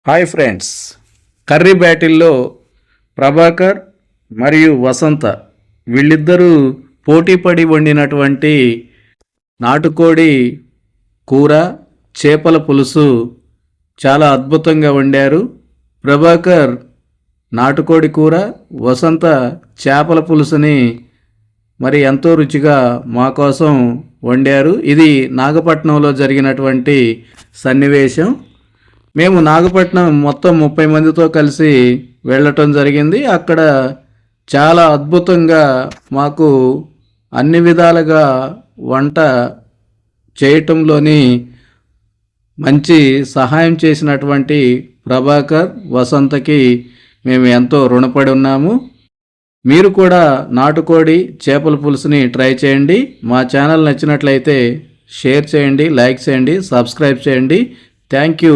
Hi friends, curry బ్యాటిల్లో Prabhakar మరియు వసంత వీళ్ళిద్దరూ పోటీపడి వండినటువంటి నాటుకోడి కూర, చేపల పులుసు చాలా అద్భుతంగా వండారు. ప్రభాకర్ నాటుకోడి కూర, వసంత చేపల పులుసుని మరి ఎంతో రుచిగా మా కోసం వండారు. ఇది నాగపట్నంలో జరిగినటువంటి సన్నివేశం. మేము నాగపట్నం మొత్తం 30 మందితో కలిసి వెళ్ళటం జరిగింది. అక్కడ చాలా అద్భుతంగా మాకు అన్ని విధాలుగా వంట చేయటంలోని మంచి సహాయం చేసినటువంటి ప్రభాకర్, వసంతకి మేము ఎంతో రుణపడి ఉన్నాము. మీరు కూడా నాటుకోడి చేపల పులుసుని ట్రై చేయండి. మా ఛానల్ నచ్చినట్లయితే షేర్ చేయండి, లైక్ చేయండి, సబ్స్క్రైబ్ చేయండి. Thank you.